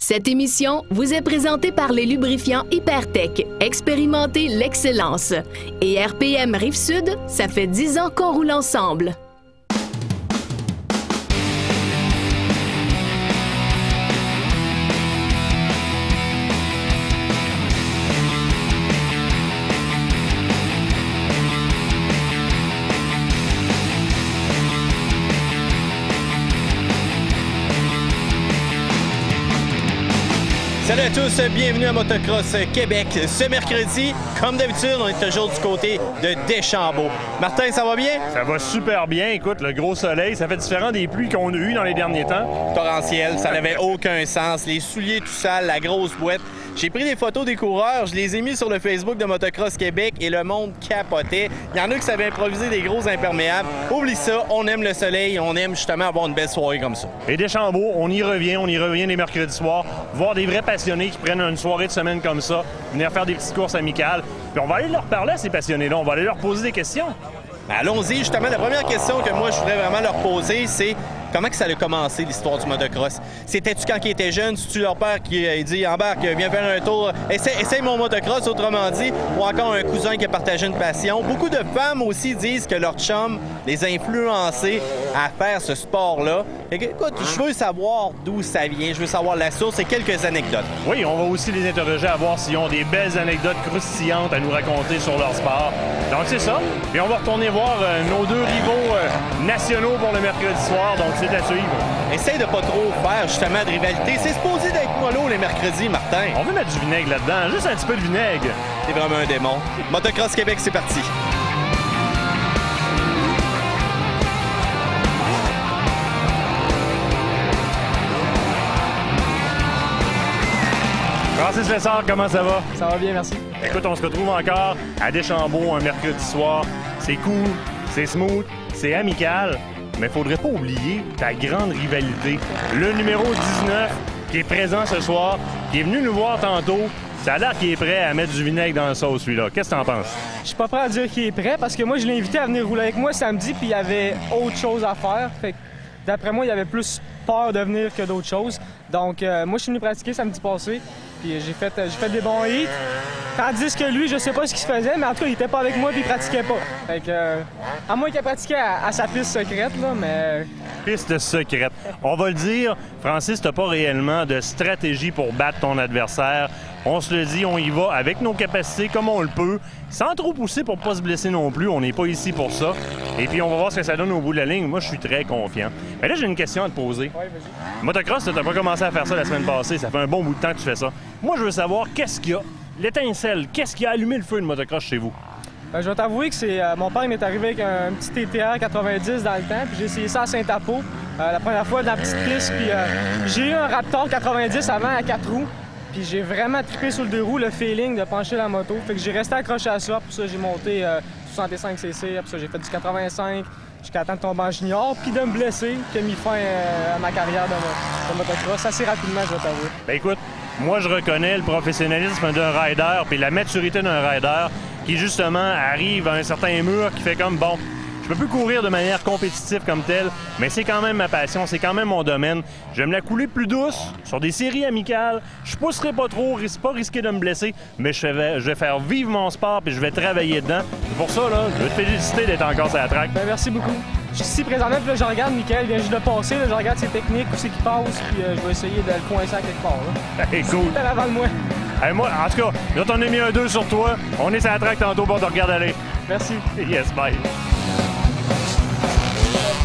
Cette émission vous est présentée par les lubrifiants Hypertech. Expérimentez l'excellence. Et RPM Rive-Sud, ça fait 10 ans qu'on roule ensemble. Salut à tous, bienvenue à Motocross Québec. Ce mercredi, comme d'habitude, on est toujours du côté de Deschambault. Martin, ça va bien? Ça va super bien. Écoute, le gros soleil, ça fait différent des pluies qu'on a eues dans les derniers temps. Torrentiel, ça n'avait aucun sens. Les souliers tout sales, la grosse boîte. J'ai pris des photos des coureurs, je les ai mis sur le Facebook de Motocross Québec et le monde capotait. Il y en a qui savaient improviser des gros imperméables. Oublie ça, on aime le soleil, on aime justement avoir une belle soirée comme ça. Et Deschambault, on y revient les mercredis soirs, voir des vrais passionnés qui prennent une soirée de semaine comme ça, venir faire des petites courses amicales. Puis on va aller leur parler à ces passionnés-là, on va aller leur poser des questions. Allons-y, justement, la première question que moi je voudrais vraiment leur poser, c'est comment que ça a commencé l'histoire du motocross? C'était-tu quand ils étaient jeunes? C'est-tu leur père qui dit « Embarque, viens faire un tour, essaye mon motocross », autrement dit, ou encore un cousin qui a partagé une passion? Beaucoup de femmes aussi disent que leur chum les a influencés à faire ce sport-là. Écoute, je veux savoir d'où ça vient, je veux savoir la source et quelques anecdotes. Oui, on va aussi les interroger à voir s'ils ont des belles anecdotes croustillantes à nous raconter sur leur sport. Donc c'est ça. Puis on va retourner voir nos deux rivaux nationaux pour le mercredi soir. Donc c'est à suivre. Essaye de pas trop faire justement de rivalité. C'est supposé d'être mollo les mercredis, Martin. On veut mettre du vinaigre là-dedans, juste un petit peu de vinaigre. C'est vraiment un démon. Motocross Québec, c'est parti. Francis Lessard, comment ça va? Ça va bien, merci. Écoute, on se retrouve encore à Deschambault un mercredi soir. C'est cool, c'est smooth, c'est amical, mais faudrait pas oublier ta grande rivalité. Le numéro 19 qui est présent ce soir, qui est venu nous voir tantôt. Ça a l'air qu'il est prêt à mettre du vinaigre dans la sauce, celui-là. Qu'est-ce que t'en penses? Je suis pas prêt à dire qu'il est prêt parce que moi, je l'ai invité à venir rouler avec moi samedi puis il y avait autre chose à faire. Fait que, d'après moi, il y avait plus peur de venir que d'autres choses. Donc, moi, je suis venu pratiquer samedi passé. Puis j'ai fait des bons hits. Tandis que lui, je sais pas ce qu'il se faisait, mais en tout cas, il était pas avec moi puis il pratiquait pas. Fait que, à moins qu'il pratiquait à sa piste secrète, là, mais... Piste secrète. On va le dire, Francis, t'as pas réellement de stratégie pour battre ton adversaire. On se le dit, on y va avec nos capacités comme on le peut, sans trop pousser pour pas se blesser non plus. On n'est pas ici pour ça. Et puis, on va voir ce que ça donne au bout de la ligne. Moi, je suis très confiant. Mais là, j'ai une question à te poser. Ouais, vas-y. Motocross, t'as pas commencé à faire ça la semaine passée. Ça fait un bon bout de temps que tu fais ça. Moi, je veux savoir, qu'est-ce qu'il y a? L'étincelle, qu'est-ce qui a allumé le feu de motocross chez vous? Ben, je vais t'avouer que c'est mon père m'est arrivé avec un petit TTR 90 dans le temps, puis j'ai essayé ça à Saint-Apo la première fois dans la petite piste, puis j'ai eu un Raptor 90 avant à 4 roues, puis j'ai vraiment trippé sur le 2 roues, le feeling de pencher la moto, fait que j'ai resté accroché à ça, puis ça j'ai monté 65cc, puis ça j'ai fait du 85 jusqu'à temps de tomber en junior, puis de me blesser, qui a mis fin à ma carrière de motocross assez rapidement, je vais t'avouer. Ben écoute, moi je reconnais le professionnalisme d'un rider puis la maturité d'un rider qui justement arrive à un certain mur qui fait comme bon, je peux plus courir de manière compétitive comme telle, mais c'est quand même ma passion, c'est quand même mon domaine. J'aime la couler plus douce, sur des séries amicales. Je pousserai pas trop, pas risquer de me blesser, mais je vais faire vivre mon sport puis je vais travailler dedans. C'est pour ça, là, je veux te féliciter d'être encore sur la track. Ben, merci beaucoup. Je suis ici présentement, puis là, je regarde Mickaël, il vient juste de passer, là, je regarde ses techniques, où c'est qu'il passe, puis je vais essayer de le coincer à quelque part. Là. Hey, cool. Il est avant de moi. Hey, moi, en tout cas, quand on a mis un 2 sur toi, on est sur la track tantôt pour te regarder aller. Merci. Yes, bye.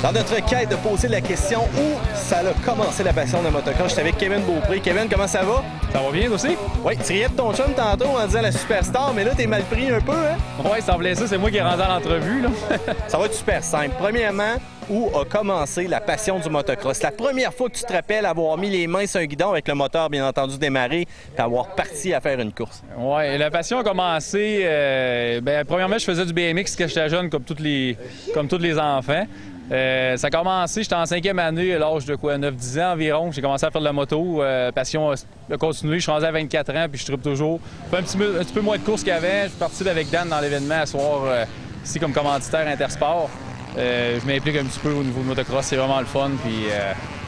Dans notre quête de poser la question où ça a commencé la passion de motocross, j'étais avec Kevin Beaupré. Kevin, comment ça va? Ça va bien aussi? Oui, tu riais de ton chum tantôt en disant la superstar, mais là, t'es mal pris un peu, hein? Ouais, ça semblait ça, c'est moi qui ai rendu à l'entrevue, là. Ça va être super simple. Premièrement, où a commencé la passion du motocross? La première fois que tu te rappelles avoir mis les mains sur un guidon avec le moteur, bien entendu, démarré, et avoir parti à faire une course. Ouais, la passion a commencé... premièrement, je faisais du BMX quand j'étais jeune, comme tous les enfants. Ça a commencé, j'étais en 5e année, à l'âge de quoi, 9-10 ans environ. J'ai commencé à faire de la moto. Passion a continué, je suis rendu à 24 ans, puis je trippe toujours. Je fais un petit peu moins de courses qu'avant. Je suis parti avec Dan dans l'événement à soir, ici comme commanditaire Intersport. Je m'implique un petit peu au niveau de motocross, c'est vraiment le fun, puis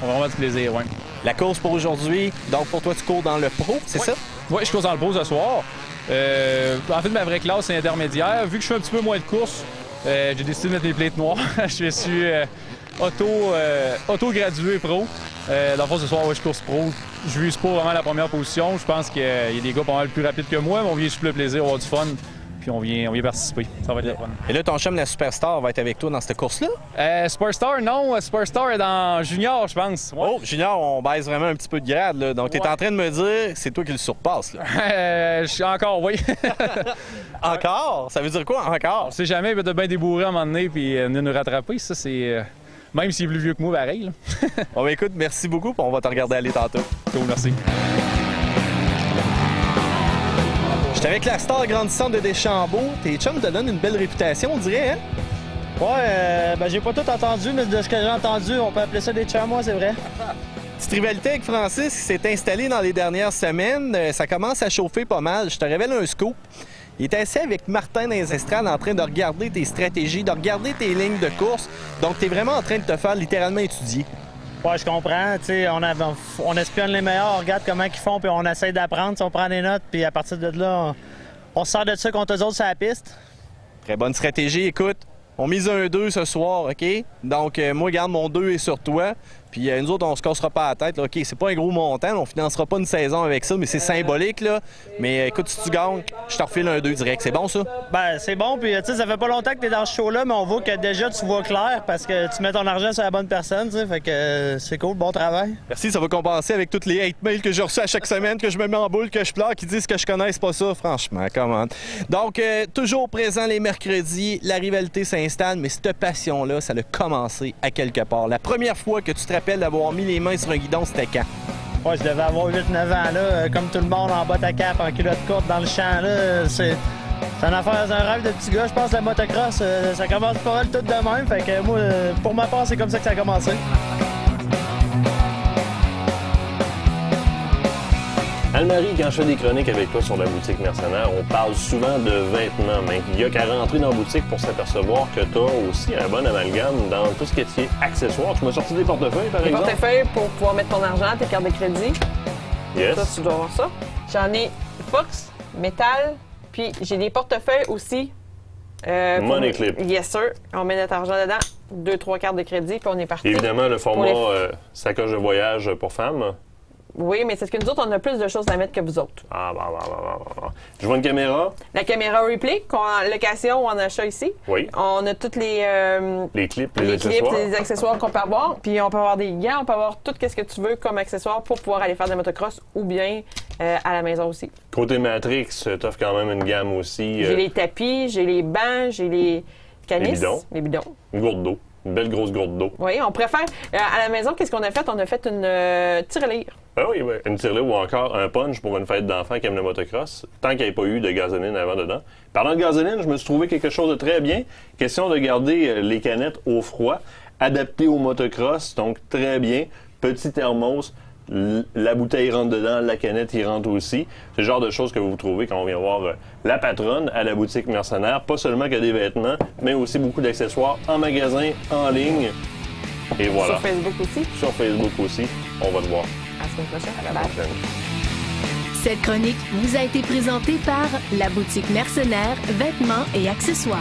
on a vraiment du plaisir, ouais. La course pour aujourd'hui, donc pour toi, tu cours dans le pro, c'est ça? Oui, je cours dans le pro ce soir. En fait, ma vraie classe, c'est intermédiaire. Vu que je fais un petit peu moins de courses, j'ai décidé de mettre mes plates noires. Je suis auto-gradué pro. Dans le fond, ce soir, ouais, je course pro. Je vise pas vraiment la première position. Je pense qu'il y a des gars pas mal plus rapides que moi, mais on vient juste le plaisir, avoir du fun. Puis on vient participer. Ça va être le fun. Et là, ton chum, la Superstar, va être avec toi dans cette course-là? Superstar, non. Superstar est dans Junior, je pense. Ouais. Oh, Junior, on baisse vraiment un petit peu de grade, là. Donc, tu es en train de me dire c'est toi qui le surpasse, là. Je suis encore, oui. Encore? Ça veut dire quoi, encore? On sait jamais, il va être bien débourré à un moment donné puis venir nous rattraper. Ça, c'est... Même s'il est plus vieux que moi, pareil. Bon, ben, écoute, merci beaucoup, puis on va te regarder aller tantôt. Cool, merci. J'étais avec la star grandissante de Deschambault. Tes chums te donnent une belle réputation, on dirait, hein? Ouais, ben j'ai pas tout entendu, mais de ce que j'ai entendu, on peut appeler ça des chums, moi, c'est vrai. Petite rivalité avec Francis qui s'est installée dans les dernières semaines. Ça commence à chauffer pas mal. Je te révèle un scoop. Il est assis avec Martin dans les estrades en train de regarder tes stratégies, de regarder tes lignes de course. Donc, tu es vraiment en train de te faire littéralement étudier. Ouais, je comprends. Tu sais, on espionne les meilleurs, on regarde comment ils font, puis on essaie d'apprendre. On prend des notes, puis à partir de là, on sort de ça contre eux autres sur la piste. Très bonne stratégie. Écoute, on mise un 2 ce soir, OK? Donc, moi, garde mon 2 est sur toi. Puis nous autres, on se cassera pas la tête. Là. OK, c'est pas un gros montant. On financera pas une saison avec ça, mais c'est symbolique, là. Mais écoute, si tu gagnes, je te refile un 2 direct. C'est bon, ça? Ben, c'est bon. Puis, tu sais, ça fait pas longtemps que t'es dans ce show-là, mais on voit que déjà, tu vois clair parce que tu mets ton argent sur la bonne personne, tu sais. Fait que c'est cool. Bon travail. Merci, ça va compenser avec toutes les hate mails que je reçois à chaque semaine, que je me mets en boule, que je pleure, qui disent que je connaisse pas ça. Franchement, comment? Donc, toujours présent les mercredis, la rivalité s'installe, mais cette passion-là, ça a commencé à quelque part. La première fois que tu te rappelles d'avoir mis les mains sur un guidon, c'était quand? Ouais, je devais avoir 8-9 ans, là, comme tout le monde, en botte à cap, en culotte courte, dans le champ, là. C'est une affaire, c'est un rêve de petit gars. Je pense que la motocross, ça commence pas mal tout de même. Fait que moi, pour ma part, c'est comme ça que ça a commencé. Anne-Marie, quand je fais des chroniques avec toi sur la boutique Mercenaire, on parle souvent de vêtements, mais il y a qu'à rentrer dans la boutique pour s'apercevoir que tu as aussi un bon amalgame dans tout ce qui est accessoires. Tu m'as sorti des portefeuilles, par exemple? Des portefeuilles pour pouvoir mettre ton argent, tes cartes de crédit. Yes. Ça, tu dois avoir ça. J'en ai Fox, métal, puis j'ai des portefeuilles aussi. Money clip. Yes, sir. On met notre argent dedans, 2-3 cartes de crédit, puis on est parti. Évidemment, le format sacoche de voyage pour femmes. Oui, mais c'est ce que nous autres, on a plus de choses à mettre que vous autres. Ah, Je vois une caméra. La caméra replay, qu'on a en location ou en achat ici. Oui. On a toutes les clips, les accessoires. clips, les accessoires qu'on peut avoir. Puis on peut avoir des gants, on peut avoir tout ce que tu veux comme accessoire pour pouvoir aller faire des motocross ou bien à la maison aussi. Côté Matrix, t'offres quand même une gamme aussi. J'ai les tapis, j'ai les bancs, j'ai les canisses. Les bidons. Une gourde d'eau. Une belle grosse gourde d'eau. Oui, on préfère. À la maison, qu'est-ce qu'on a fait? On a fait une tirelire. Ah oui, une tirelire ou encore un punch pour une fête d'enfants qui aime le motocross, tant qu'il n'y ait pas eu de gasoline avant dedans. Parlant de gasoline, je me suis trouvé quelque chose de très bien. Question de garder les canettes au froid, adapté au motocross, donc très bien. Petit thermos, la bouteille rentre dedans, la canette y rentre aussi. C'est le genre de choses que vous trouvez quand on vient voir la patronne à la boutique Mercenaire. Pas seulement que des vêtements, mais aussi beaucoup d'accessoires en magasin, en ligne. Et voilà. Sur Facebook aussi. Sur Facebook aussi. On va le voir. À la semaine prochaine. À la prochaine. Cette chronique vous a été présentée par la boutique Mercenaire, vêtements et accessoires.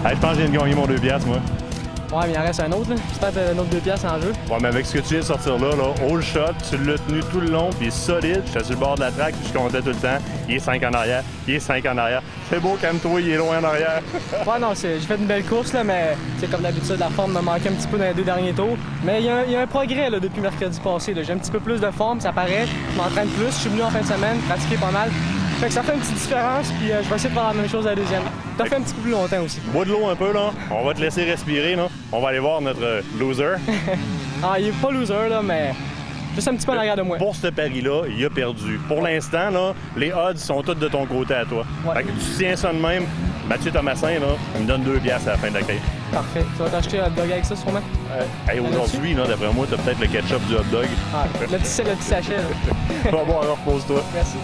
Je pense que j'ai gagné mon 2 piastres, moi. Ouais, mais il en reste un autre, là. C'est peut-être un autre 2 piastres en jeu. Ouais, mais avec ce que tu viens de sortir là, all shot, tu l'as tenu tout le long, puis il est solide. J'étais sur le bord de la track, puis je comptais tout le temps. Il est 5 en arrière, il est 5 en arrière. C'est beau, calme-toi, il est loin en arrière. Ouais, non, j'ai fait une belle course, là, mais c'est comme d'habitude, la forme me manquait un petit peu dans les 2 derniers tours. Mais il y a un progrès là, depuis mercredi passé. J'ai un petit peu plus de forme, ça paraît. Je m'entraîne plus, je suis venu en fin de semaine, pratiquer pas mal. Fait que ça fait une petite différence, puis je vais essayer de faire la même chose à la deuxième. Ça fait un petit peu plus longtemps aussi. Bois de l'eau un peu, là. On va te laisser respirer, là. On va aller voir notre loser. Ah, il est pas loser, là, mais juste un petit peu en arrière de moi. Pour ce pari-là, il a perdu. Pour l'instant, là, les odds sont toutes de ton côté à toi. Ouais. Fait que tu tiens ça de même. Mathieu Thomasin, là, il me donne 2 piastres à la fin de la caisse. Parfait. Tu vas t'acheter un hot dog avec ça, sûrement? Hey, aujourd'hui, là, d'après moi, t'as peut-être le ketchup du hot dog. Ah, le petit sachet, là. Bon, alors, repose-toi. Merci.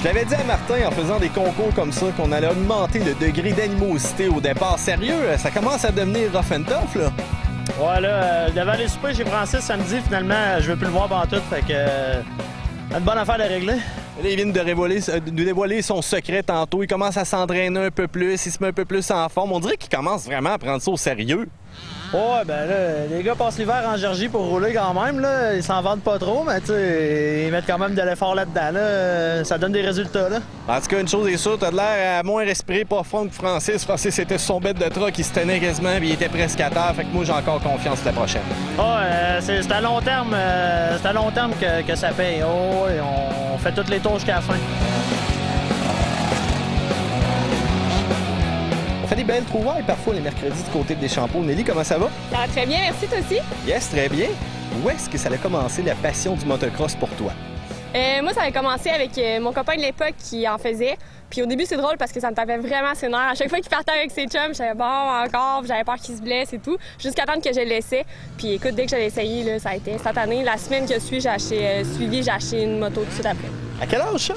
Je l'avais dit à Martin en faisant des concours comme ça qu'on allait augmenter le degré d'animosité au départ. Sérieux, ça commence à devenir rough and tough, là. Ouais, là, je devais aller souper chez Francis samedi, finalement, je veux plus le voir pantoute, fait que... une bonne affaire de régler. Là, il vient de dévoiler son secret tantôt. Il commence à s'entraîner un peu plus, il se met un peu plus en forme. On dirait qu'il commence vraiment à prendre ça au sérieux. Ouais, ben là, les gars passent l'hiver en Georgie pour rouler quand même, là. Ils s'en vendent pas trop, mais tu sais, ils mettent quand même de l'effort là-dedans, là. Ça donne des résultats, là. En tout cas, une chose est sûre, t'as de l'air à moins respirer profond que Francis. Francis était sur son bête de truck, il se tenait quasiment, puis il était presque à terre. Fait que moi, j'ai encore confiance la prochaine. C'est à long terme, que ça paye. Oh, ouais, on fait toutes les tours jusqu'à la fin. On fait des belles trouvailles parfois les mercredis du côté de Deschambault. Nelly, comment ça va? Ça va très bien, merci, toi aussi. Yes, très bien. Où est-ce que ça a commencé la passion du motocross pour toi? Moi, ça avait commencé avec mon copain de l'époque qui en faisait. Puis au début, c'est drôle parce que ça me tapait vraiment ses nerfs. À chaque fois qu'il partait avec ses chums, j'avais bon, encore, puis j'avais peur qu'il se blesse et tout. Jusqu'à temps que je le laissais. Puis écoute, dès que je l'ai essayé, là, ça a été cette année. La semaine que j'ai acheté une moto tout de suite après. À quel âge ça?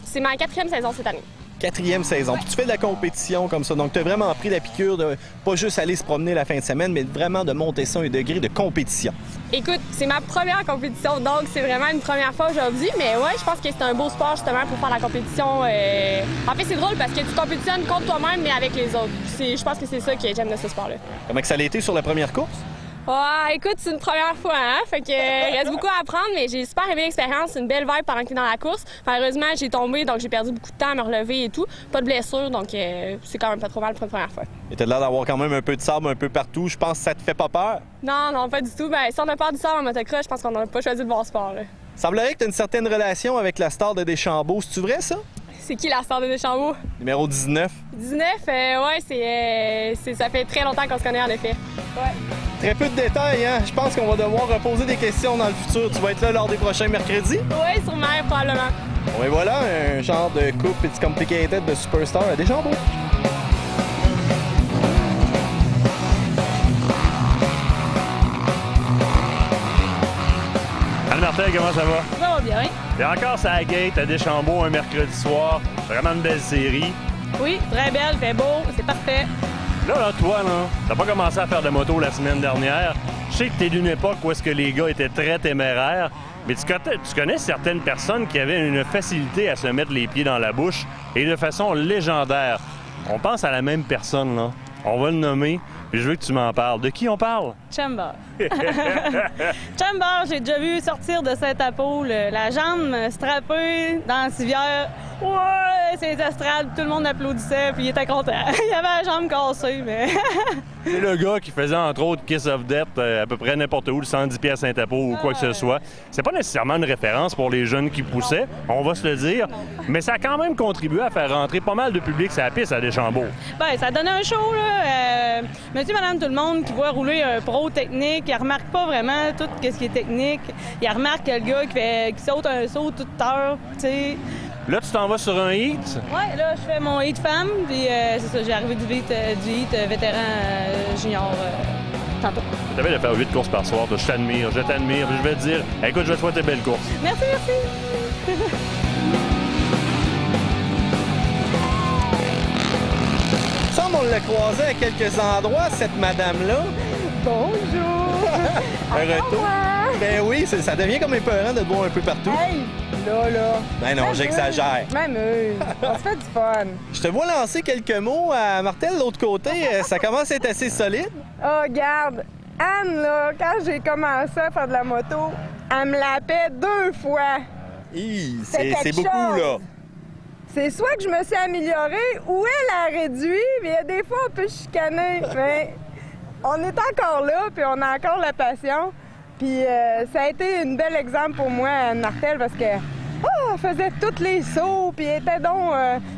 C'est ma 4e saison cette année. 4e saison. Puis tu fais de la compétition comme ça. Donc, tu as vraiment pris la piqûre de pas juste aller se promener la fin de semaine, mais vraiment de monter ça à un degré de compétition. Écoute, c'est ma première compétition, donc c'est vraiment une première fois aujourd'hui. Mais ouais, je pense que c'est un beau sport justement pour faire la compétition. En fait, c'est drôle parce que tu compétitionnes contre toi-même, mais avec les autres. Je pense que c'est ça que j'aime de ce sport-là. Comment que ça a été sur la première course? Ouais, écoute, c'est une première fois, hein? Fait que il reste beaucoup à apprendre, mais j'ai super aimé l'expérience. C'est une belle vibe pendant que t'es dans la course. Malheureusement, j'ai tombé, donc j'ai perdu beaucoup de temps à me relever et tout. Pas de blessure, donc c'est quand même pas trop mal pour une première fois. Et t'as l'air d'avoir quand même un peu de sable un peu partout. Je pense que ça te fait pas peur? Non, non, pas du tout. Ben, si on a peur du sable en motocross, je pense qu'on n'a pas choisi le bon sport, là. Semblerait que t'as une certaine relation avec la star de Deschambault. C'est-tu vrai, ça? C'est qui la star de Deschambault? Numéro 19. 19, ouais, ça fait très longtemps qu'on se connaît, en effet. Ouais. Très peu de détails, hein? Je pense qu'on va devoir reposer des questions dans le futur. Tu vas être là lors des prochains mercredis? Oui, sûrement, probablement. Bon, et voilà, un genre de coupe It's Complicated de Superstar à Deschambault. Anne-Martin, comment ça va? Ça va bien. Et encore ça gate à Deschambault un mercredi soir. Vraiment une belle série. Oui, très belle, fait beau, c'est parfait. Là, toi, t'as pas commencé à faire de moto la semaine dernière. Je sais que t'es d'une époque où est-ce que les gars étaient très téméraires, mais tu connais certaines personnes qui avaient une facilité à se mettre les pieds dans la bouche et de façon légendaire. On pense à la même personne, là. On va le nommer, puis je veux que tu m'en parles. De qui on parle? Chamber. Chamber, j'ai déjà vu sortir de Saint-Apo, la jambe strappée dans la civière. Ouais, c'est les estrades, tout le monde applaudissait, puis il était content. Il avait la jambe cassée, mais... C'est le gars qui faisait, entre autres, Kiss of Death à peu près n'importe où, le 110 pieds à Saint-Apo ou quoi que ce soit. C'est pas nécessairement une référence pour les jeunes qui poussaient, on va se le dire, mais ça a quand même contribué à faire rentrer pas mal de public sur la piste à Deschambault. Bien, ça donne un show, là. Monsieur, madame, tout le monde qui voit rouler un pro technique, il remarque pas vraiment tout ce qui est technique. Il remarque que le gars qui saute un saut toute heure, tu sais. Là, tu t'en vas sur un heat? Ouais, là, je fais mon heat femme, puis c'est ça, j'ai arrivé du heat vétéran junior tantôt. Tu t'avais de faire 8 courses par soir, je t'admire, je vais te dire, écoute, je vais te souhaiter belles courses. Merci, merci. Semble on l'a croisé à quelques endroits, cette madame-là. Bonjour. Un retour. Ben oui, ça devient comme épeurant de te voir un peu partout. Hey, là. Ben non, j'exagère. M'amuse. On se fait du fun. Je te vois lancer quelques mots à Martel de l'autre côté. Ça commence à être assez solide. Oh, regarde, Anne, là, quand j'ai commencé à faire de la moto, elle me lapait 2 fois. C'est beaucoup, là. C'est soit que je me suis améliorée ou elle a réduit, mais il y a des fois on peut chicaner. Mais on est encore là, puis on a encore la passion. Puis ça a été un bel exemple pour moi, Anne Martel, parce que elle faisait tous les sauts, puis elle était donc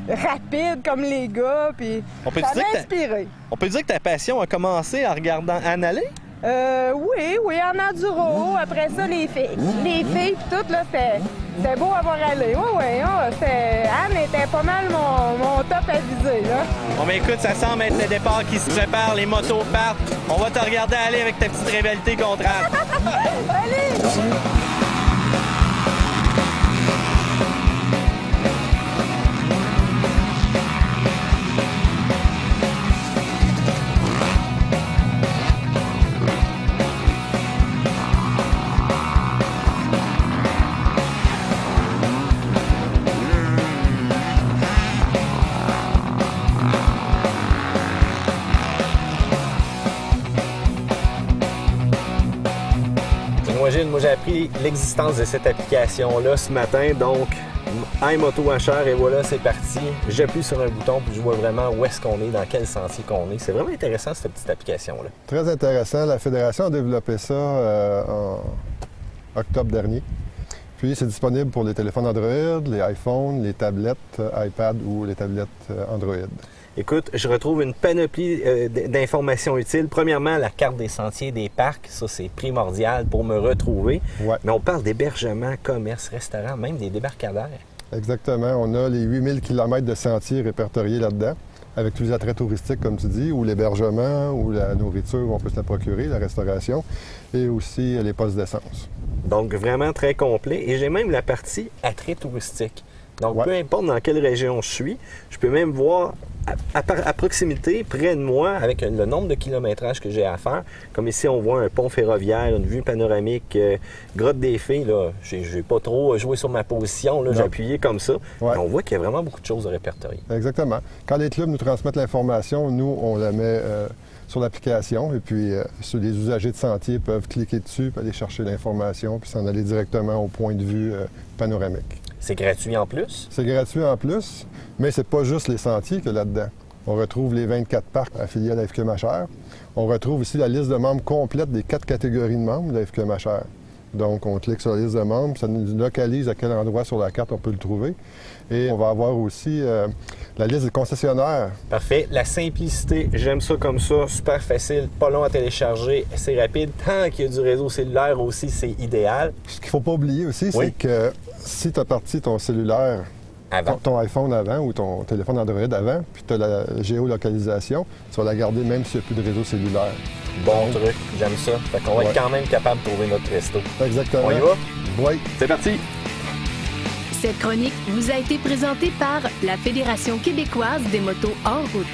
rapide comme les gars, puis ça m'a inspiré. On peut dire que ta passion a commencé en regardant Anne aller? Oui, en enduro. Après ça, les filles, puis tout, là, c'était beau à voir aller. Oui, Anne était pas mal mon top à viser, là. Bon, ben écoute, ça semble être le départ qui se prépare, les motos partent. On va te regarder aller avec ta petite rivalité contre Anne. Allez! Moi, j'ai appris l'existence de cette application-là ce matin, donc iMotoWasher, et voilà, c'est parti. J'appuie sur un bouton, puis je vois vraiment où est-ce qu'on est, dans quel sentier qu'on est. C'est vraiment intéressant, cette petite application-là. Très intéressant. La Fédération a développé ça en octobre dernier. Puis, c'est disponible pour les téléphones Android, les iPhones, les tablettes iPad ou les tablettes Android. Écoute, je retrouve une panoplie d'informations utiles. Premièrement, la carte des sentiers, des parcs, ça c'est primordial pour me retrouver. Ouais. Mais on parle d'hébergement, commerce, restaurant, même des débarcadères. Exactement. On a les 8000 km de sentiers répertoriés là-dedans, avec tous les attraits touristiques, comme tu dis, ou l'hébergement, ou la nourriture, où on peut se la procurer, la restauration, et aussi les postes d'essence. Donc, vraiment très complet. Et j'ai même la partie attraits touristiques. Donc, peu importe dans quelle région je suis, je peux même voir à proximité, près de moi, avec le nombre de kilométrages que j'ai à faire. Comme ici, on voit un pont ferroviaire, une vue panoramique, grotte des Fées. Là, j'ai pas trop joué sur ma position, j'ai appuyé comme ça. Ouais. On voit qu'il y a vraiment beaucoup de choses à répertorier. Exactement. Quand les clubs nous transmettent l'information, nous, on la met sur l'application. Et puis, les usagers de sentier peuvent cliquer dessus, aller chercher l'information, puis s'en aller directement au point de vue panoramique. C'est gratuit en plus? C'est gratuit en plus, mais c'est pas juste les sentiers qu'il y a là-dedans. On retrouve les 24 parcs affiliés à la FQMHR. On retrouve ici la liste de membres complète des 4 catégories de membres de la FQMHR. Donc, on clique sur la liste de membres, ça nous localise à quel endroit sur la carte on peut le trouver. Et on va avoir aussi la liste des concessionnaires. Parfait. La simplicité, j'aime ça comme ça, super facile, pas long à télécharger, c'est rapide. Tant qu'il y a du réseau cellulaire aussi, c'est idéal. Ce qu'il ne faut pas oublier aussi, c'est que si tu as parti ton cellulaire, ton iPhone avant ou ton téléphone Android avant, puis tu as la géolocalisation, tu vas la garder même s'il n'y a plus de réseau cellulaire. Bon truc, j'aime ça. Fait qu'on va être quand même capable de trouver notre resto. Exactement. On y va? Oui. C'est parti! Cette chronique vous a été présentée par la Fédération québécoise des motos hors route.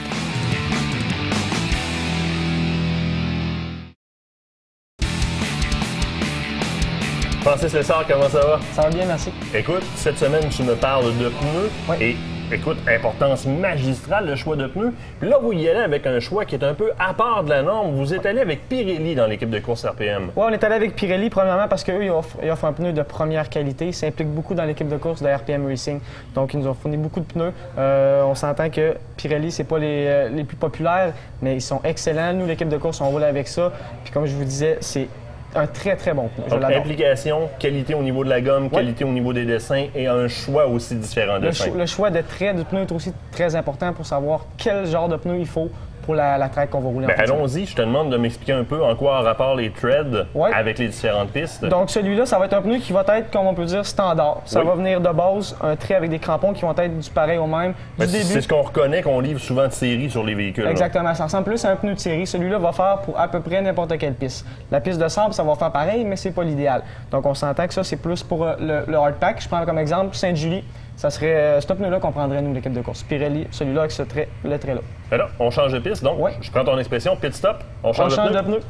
Francis Lessard, comment ça va? Ça va bien, merci. Écoute, cette semaine, tu me parles de pneus. Oui. Et écoute, importance magistrale, le choix de pneus. Puis là, vous y allez avec un choix qui est un peu à part de la norme. Vous êtes allé avec Pirelli dans l'équipe de course RPM. Oui, on est allé avec Pirelli, premièrement, parce qu'eux, ils offrent un pneu de première qualité. Ils s'impliquent beaucoup dans l'équipe de course de RPM Racing. Donc, ils nous ont fourni beaucoup de pneus. On s'entend que Pirelli, c'est pas les plus populaires, mais ils sont excellents. Nous, l'équipe de course, on roule avec ça. Puis comme je vous disais, c'est un très, très bon pneu. Donc, implication, qualité au niveau de la gomme, qualité au niveau des dessins et un choix aussi différent de dessins. Le choix de trait du pneu est aussi très important pour savoir quel genre de pneu il faut pour la track qu'on va rouler. Allons-y, je te demande de m'expliquer un peu en quoi a rapport les treads avec les différentes pistes. Donc celui-là, ça va être un pneu qui va être, comme on peut dire, standard. Ça va venir de base, un trait avec des crampons qui vont être du pareil au même. C'est ce qu'on reconnaît qu'on livre souvent de série sur les véhicules. Exactement, ça ressemble plus à un pneu de série. Celui-là va faire pour à peu près n'importe quelle piste. La piste de sable, ça va faire pareil, mais c'est pas l'idéal. Donc on s'entend que ça, c'est plus pour le hardpack. Je prends comme exemple Sainte-Julie. Ça serait ce pneu-là qu'on prendrait, nous, l'équipe de course. Pirelli, celui-là avec ce trait, le trait-là. Alors, on change de piste, donc je prends ton expression, pit stop, on change de pneu.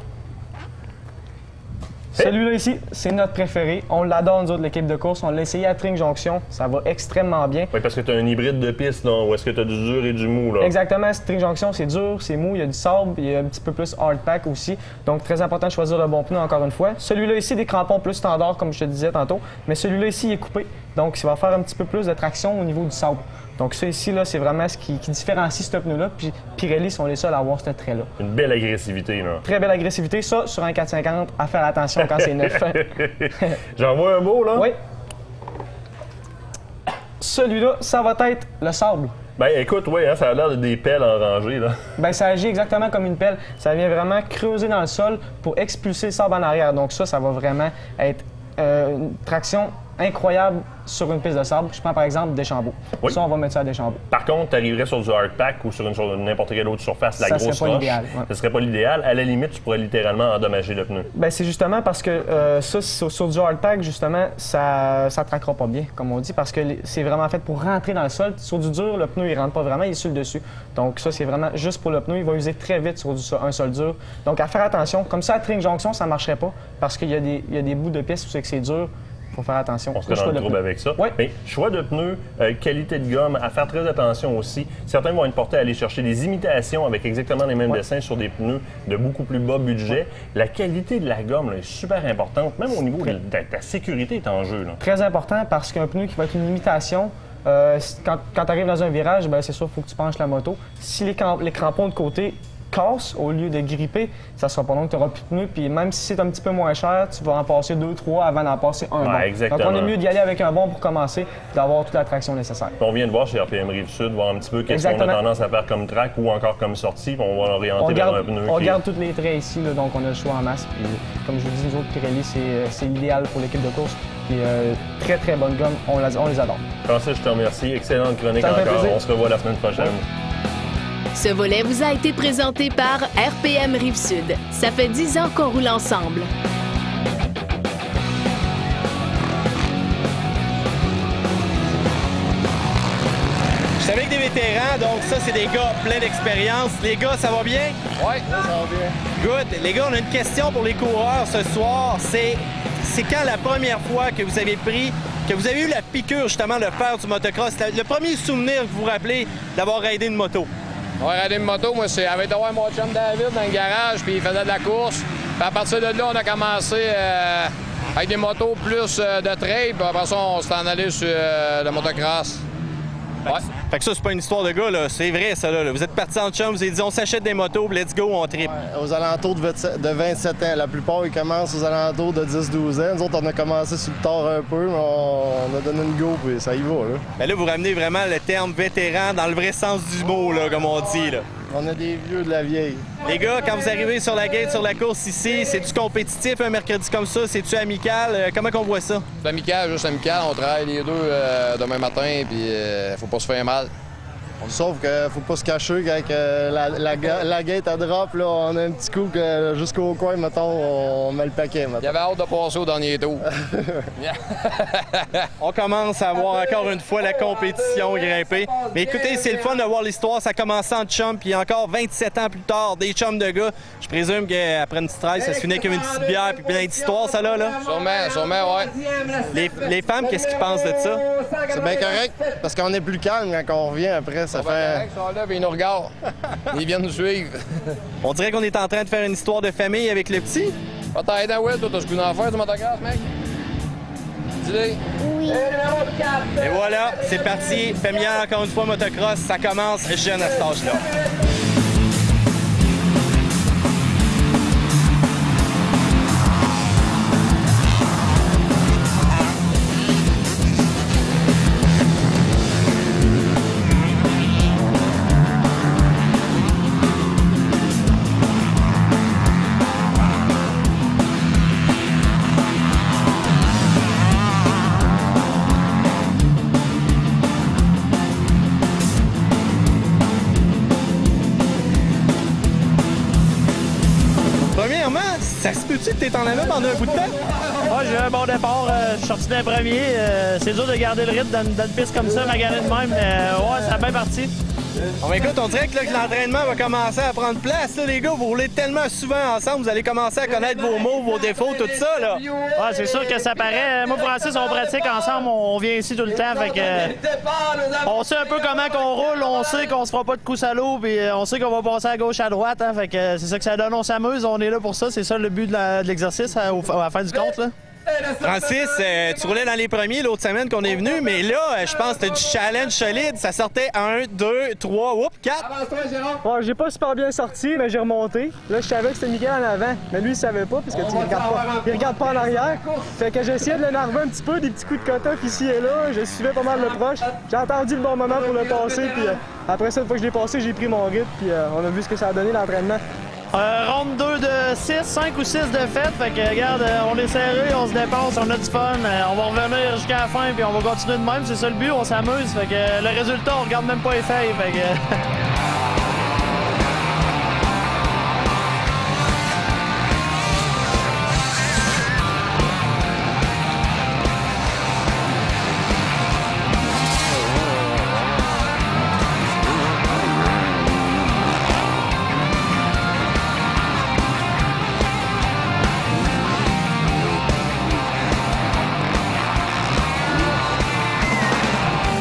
Celui-là ici, c'est notre préféré. On l'adore, nous autres, l'équipe de course. On l'a essayé à Tring Jonction. Ça va extrêmement bien. Oui, parce que tu as un hybride de piste, là, où est-ce que tu as du dur et du mou, là. Exactement. Tring Jonction, c'est dur, c'est mou, il y a du sable, il y a un petit peu plus hard pack aussi. Donc, très important de choisir le bon pneu, encore une fois. Celui-là ici, des crampons plus standards, comme je te disais tantôt. Mais celui-là ici, il est coupé. Donc, ça va faire un petit peu plus de traction au niveau du sable. Donc ça ici, là, c'est vraiment ce qui différencie ce pneu-là. Puis Pirelli sont les seuls à avoir ce trait-là. Une belle agressivité, là. Très belle agressivité. Ça, sur un 450, à faire attention quand c'est neuf. J'en vois un mot, là? Oui. Celui-là, ça va être le sable. Ben écoute, oui, hein, ça a l'air de des pelles en rangée, là. Ben ça agit exactement comme une pelle. Ça vient vraiment creuser dans le sol pour expulser le sable en arrière. Donc ça va vraiment être une traction incroyable sur une piste de sable. Je prends par exemple Deschambault. Oui. Ça, on va mettre ça à Deschambault. Par contre, tu arriverais sur du hard pack ou sur n'importe quelle autre surface, la grosse roche. Ça serait pas l'idéal. Ouais. Ce serait pas l'idéal. À la limite, tu pourrais littéralement endommager le pneu. Ben c'est justement parce que ça, sur du hard pack, justement, ça traquera pas bien, comme on dit, parce que c'est vraiment fait pour rentrer dans le sol. Sur du dur, le pneu, il rentre pas vraiment, il est sur le dessus. Donc ça, c'est vraiment juste pour le pneu. Il va user très vite sur un sol dur. Donc à faire attention. Comme ça, à Tring Jonction, ça marcherait pas parce qu'il y a des bouts de piste où c'est que c'est dur. Faut faire attention. On serait dans le trouble avec ça. Oui. Mais choix de pneus, qualité de gomme, à faire très attention aussi. Certains vont être portés à aller chercher des imitations avec exactement les mêmes dessins sur des pneus de beaucoup plus bas budget. La qualité de la gomme là, est super importante. Même au niveau de ta sécurité est en jeu. Là. Très important parce qu'un pneu qui va être une imitation, quand tu arrives dans un virage, ben, c'est sûr qu'il faut que tu penches la moto. Si les crampons de côté casse au lieu de gripper, ça sera pas long que tu n'auras plus de pneus. Puis même si c'est un petit peu moins cher, tu vas en passer 2-3 avant d'en passer un bon. Exactement. Donc on est mieux d'y aller avec un bon pour commencer et d'avoir toute la traction nécessaire. On vient de voir chez RPM Rive-Sud, voir un petit peu qu'est-ce qu'on a tendance à faire comme track ou encore comme sortie, puis on va l'orienter vers un pneu. On garde tous les traits ici, là, donc on a le choix en masse. Puis, comme je vous dis, nous autres, Pirelli, c'est l'idéal pour l'équipe de course. Puis très très bonne gomme, on les adore. Francis, je te remercie. Excellente chronique encore. On se revoit la semaine prochaine. Ouais. Ce volet vous a été présenté par RPM Rive-Sud. Ça fait 10 ans qu'on roule ensemble. Je suis avec des vétérans, donc ça, c'est des gars pleins d'expérience. Les gars, ça va bien? Oui, ça va bien. Good. Les gars, on a une question pour les coureurs ce soir. C'est quand la première fois que vous avez eu la piqûre, justement, de faire du motocross? Le premier souvenir que vous vous rappelez d'avoir raidé une moto? Avoir raidé une moto, moi, c'est avec mon chum David dans le garage, puis il faisait de la course. Puis à partir de là, on a commencé avec des motos plus de trail, puis après ça, on s'est en allé sur le motocross. Ouais. Fait que ça, c'est pas une histoire de gars, là. C'est vrai, ça, là. Vous êtes partis en chum, vous avez dit, on s'achète des motos, let's go, on tripe. Ouais, aux alentours de 27 ans. La plupart, ils commencent aux alentours de 10-12 ans. Nous autres, on a commencé sur le tard un peu, mais on a donné une go, puis ça y va, là. Mais là, vous ramenez vraiment le terme vétéran dans le vrai sens du mot, là, comme on dit, là. On a des vieux de la vieille. Les gars, quand vous arrivez sur la gate, sur la course ici, c'est-tu compétitif un mercredi comme ça? C'est-tu amical? Comment qu'on voit ça? C'est amical, juste amical. On travaille les deux demain matin, puis faut pas se faire mal. Sauf qu'il faut pas se cacher quand la gate à drop, là, on a un petit coup que jusqu'au coin, mettons, on met le paquet. Mettons. Il y avait hâte de passer au dernier tour. On commence à voir encore une fois la compétition grimper. Mais écoutez, c'est le fun de voir l'histoire. Ça a commencé en chum, puis encore 27 ans plus tard, des chums de gars. Je présume qu'après une petite race, ça se finit comme une petite bière puis plein d'histoires, ça là. Sûrement, ouais. Les femmes, qu'est-ce qu'ils pensent de ça? C'est bien correct, parce qu'on est plus calme quand on revient après. Ça fait... Ils sont là, puis ils nous regardent. Ils viennent nous suivre. On dirait qu'on est en train de faire une histoire de famille avec le petit. Peut-être, hein, ouais, toi, t'as ce coup d'en faire du motocross, mec? Dis-le. Oui. Et voilà, c'est parti. Familial, encore une fois, motocross. Ça commence jeune à cet âge-là. Ça se peut-tu que t'es en avant pendant un bout de temps? Ouais, j'ai eu un bon départ. Je suis sorti d'un premier. C'est dur de garder le rythme dans une piste comme ça, magané de même. Mais ouais, ça a bien parti. Bon, écoute, on dirait que, là, que l'entraînement va commencer à prendre place. Là, les gars, vous roulez tellement souvent ensemble, vous allez commencer à connaître vos mots, vos défauts, tout ça. Là. Ouais, c'est sûr que ça paraît. Moi, Francis, on pratique ensemble, on vient ici tout le temps. Fait que, on sait un peu comment qu'on roule, on sait qu'on se fera pas de coups à l'eau, puis on sait qu'on va passer à gauche, à droite. Hein, fait que c'est ça que ça donne, on s'amuse, on est là pour ça. C'est ça le but de l'exercice à la fin du compte. Là. Francis, tu roulais dans les premiers l'autre semaine qu'on est venu, mais là, je pense que c'était du challenge solide. Ça sortait 1, 2, 3, oups, 4. Bon, j'ai pas super bien sorti, mais j'ai remonté. Là, je savais que c'était Miguel en avant, mais lui, il savait pas, parce que il regarde pas en arrière. Fait que j'essayais de l'énerver un petit peu, des petits coups de cotoff ici et là. Je suivais pas mal le proche. J'ai attendu le bon moment pour le passer, puis après ça, une fois que je l'ai passé, j'ai pris mon rythme, puis on a vu ce que ça a donné l'entraînement. Ronde 2 de 6, 5 ou 6 de fête. Fait que, regarde, on est serré, on se dépense, on a du fun. On va revenir jusqu'à la fin, puis on va continuer de même. C'est ça le but, on s'amuse. Fait que le résultat, on regarde même pas les feuilles. Fait que...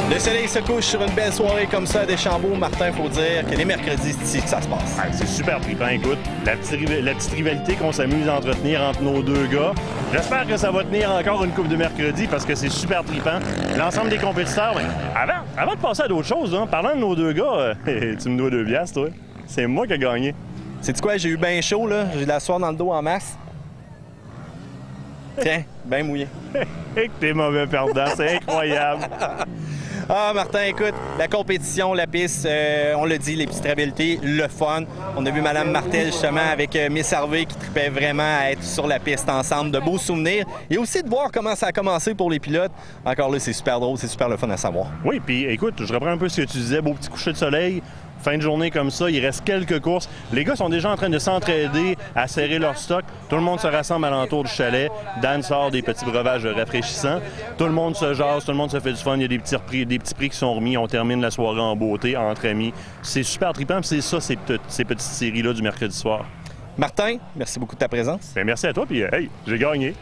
Le soleil se couche sur une belle soirée comme ça à Deschambault. Martin, faut dire que les mercredis, c'est ici que ça se passe. Ah, c'est super trippant, écoute. La petite rivalité qu'on s'amuse à entretenir entre nos deux gars. J'espère que ça va tenir encore une coupe de mercredi parce que c'est super trippant. L'ensemble des compétiteurs, mais avant de passer à d'autres choses, hein, parlant de nos deux gars, tu me dois 2 piastres, toi. C'est moi qui ai gagné. Sais-tu quoi? J'ai eu bien chaud, là. J'ai de la soie dans le dos en masse. Tiens, bien mouillé. Et que t'es mauvais perdant, c'est incroyable. Ah, Martin, écoute, la compétition, la piste, on l'a dit, les petites habiletés, le fun. On a vu Mme Martel, justement, avec Miss Harvey, qui tripait vraiment à être sur la piste ensemble. De beaux souvenirs. Et aussi de voir comment ça a commencé pour les pilotes. Encore là, c'est super drôle, c'est super le fun à savoir. Oui, puis écoute, je reprends un peu ce que tu disais, beau petit coucher de soleil. Fin de journée comme ça, il reste quelques courses. Les gars sont déjà en train de s'entraider à serrer leur stock. Tout le monde se rassemble alentour du chalet. Dan sort des petits breuvages rafraîchissants. Tout le monde se jase, tout le monde se fait du fun. Il y a des petits prix qui sont remis. On termine la soirée en beauté, entre amis. C'est super trippant, c'est ça, ces petites séries-là du mercredi soir. Martin, merci beaucoup de ta présence. Bien, merci à toi, puis hey, j'ai gagné.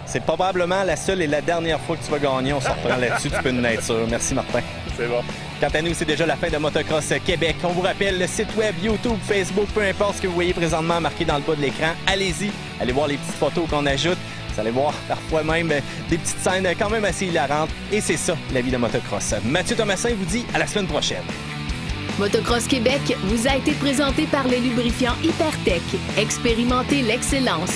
C'est probablement la seule et la dernière fois que tu vas gagner. On se reprend là-dessus, tu peux nous être sûr. Merci, Martin. C'est bon. Quant à nous, c'est déjà la fin de Motocross Québec. On vous rappelle le site web, YouTube, Facebook, peu importe ce que vous voyez présentement marqué dans le bas de l'écran. Allez-y, allez voir les petites photos qu'on ajoute. Vous allez voir parfois même des petites scènes quand même assez hilarantes. Et c'est ça, la vie de Motocross. Mathieu Thomasin vous dit à la semaine prochaine. Motocross Québec vous a été présenté par les lubrifiants Hypertech. Expérimentez l'excellence.